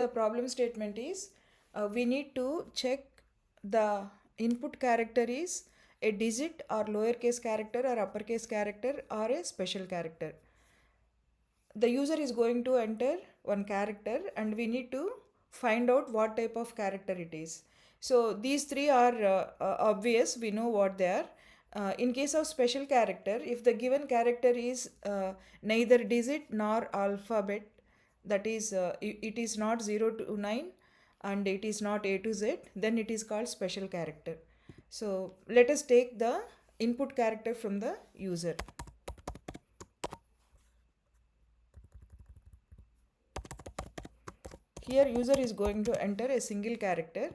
The problem statement is we need to check the input character is a digit or lowercase character or uppercase character or a special character. The user is going to enter one character and we need to find out what type of character it is. So these three are obvious, we know what they are. In case of special character, if the given character is neither digit nor alphabet, that is it is not 0 to 9 and it is not A to Z, then it is called special character. So let us take the input character from the user. Here user is going to enter a single character.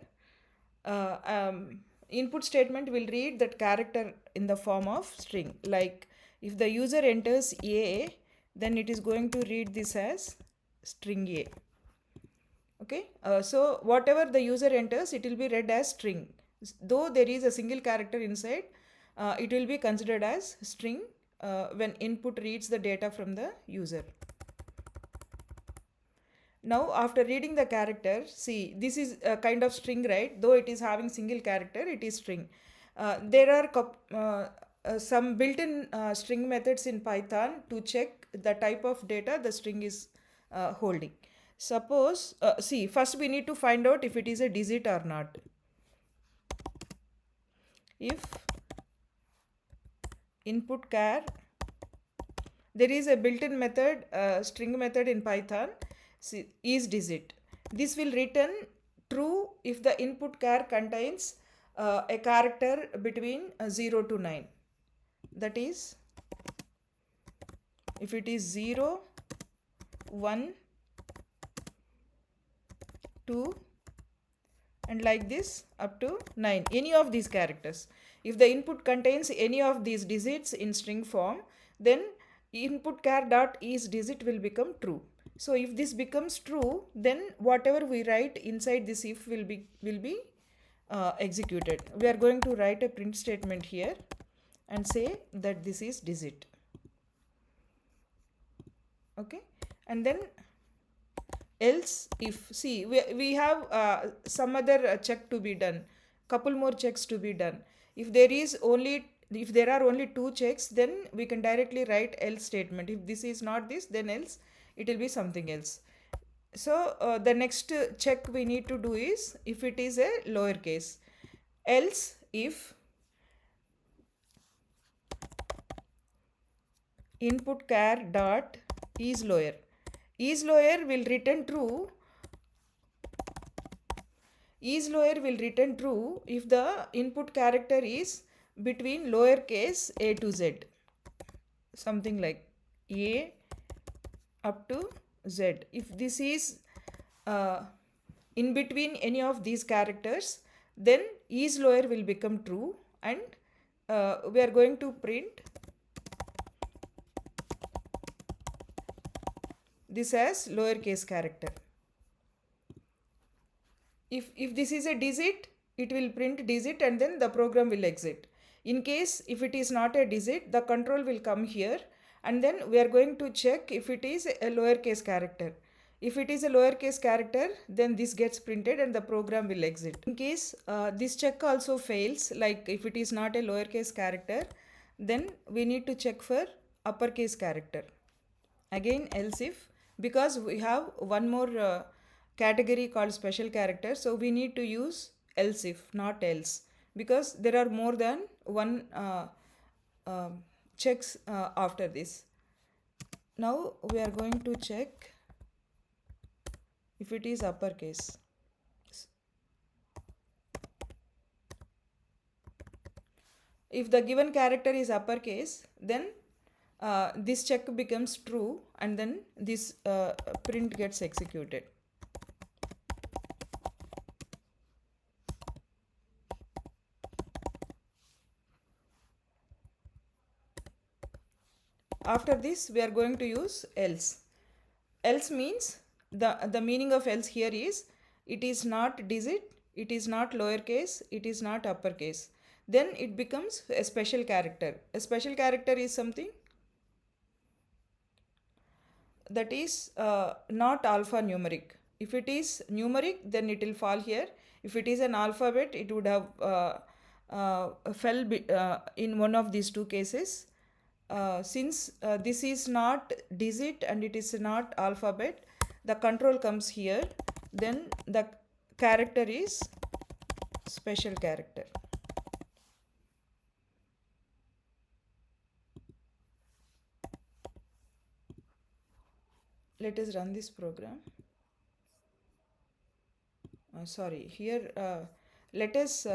Input statement will read that character in the form of string. Like if the user enters A, then it is going to read this as string A. Okay, so whatever the user enters, it will be read as string. Though there is a single character inside, it will be considered as string when input reads the data from the user. Now after reading the character, see this is a kind of string, right? Though it is having single character, it is string. There are some built-in string methods in Python to check the type of data the string is holding. Suppose, see, first we need to find out if it is a digit or not. If input char, there is a built-in method, string method in Python, is digit. This will return true if the input char contains a character between 0 to 9. That is, if it is 0, 1, 2 and like this up to 9, any of these characters. If the input contains any of these digits in string form, then input char dot is digit will become true. So if this becomes true, then whatever we write inside this if will be executed. We are going to write a print statement here and say that this is digit. Okay, and then else if, see, we have some other check to be done, couple more checks to be done. If there are only two checks, then we can directly write else statement. If this is not this, then else it will be something else. So the next check we need to do is if it is a lowercase, else if input char dot is lower will return true. Is lower will return true if the input character is between lowercase a to z, something like a up to z. If this is in between any of these characters, then is lower will become true and we are going to print this as lowercase character. If this is a digit, it will print digit and then the program will exit. In case if it is not a digit, the control will come here and then we are going to check if it is a lowercase character. If it is a lowercase character, then this gets printed and the program will exit. In case this check also fails, like if it is not a lowercase character, then we need to check for uppercase character. Again else if, because we have one more category called special character, so we need to use else if, not else, because there are more than one checks after this. Now we are going to check if it is uppercase. If the given character is uppercase, then this check becomes true and then this print gets executed. After this we are going to use else. Else means the meaning of else here is it is not digit, it is not lowercase, it is not uppercase. Then it becomes a special character. A special character is something that is not alphanumeric. If it is numeric, then it will fall here. If it is an alphabet, it would have in one of these two cases. Since this is not digit and it is not alphabet, the control comes here. Then the character is special character. Let us run this program. Sorry, here let us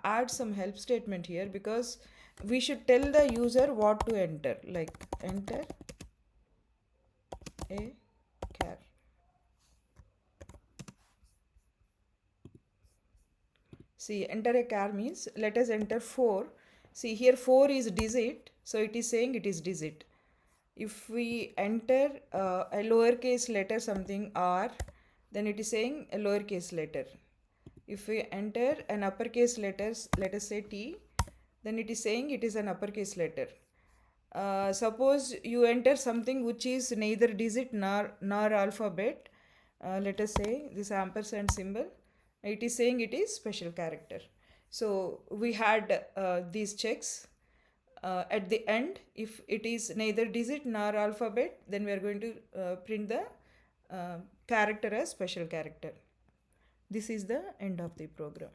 add some help statement here, because we should tell the user what to enter, like enter a char. See, enter a char means let us enter 4. See, here 4 is digit, so it is saying it is digit. If we enter a lowercase letter, something r, then it is saying a lowercase letter. If we enter an uppercase letters, let us say T, then it is saying it is an uppercase letter. Suppose you enter something which is neither digit nor alphabet, let us say this ampersand symbol, it is saying it is special character. So we had these checks. At the end, if it is neither digit nor alphabet, then we are going to print the character as special character. This is the end of the program.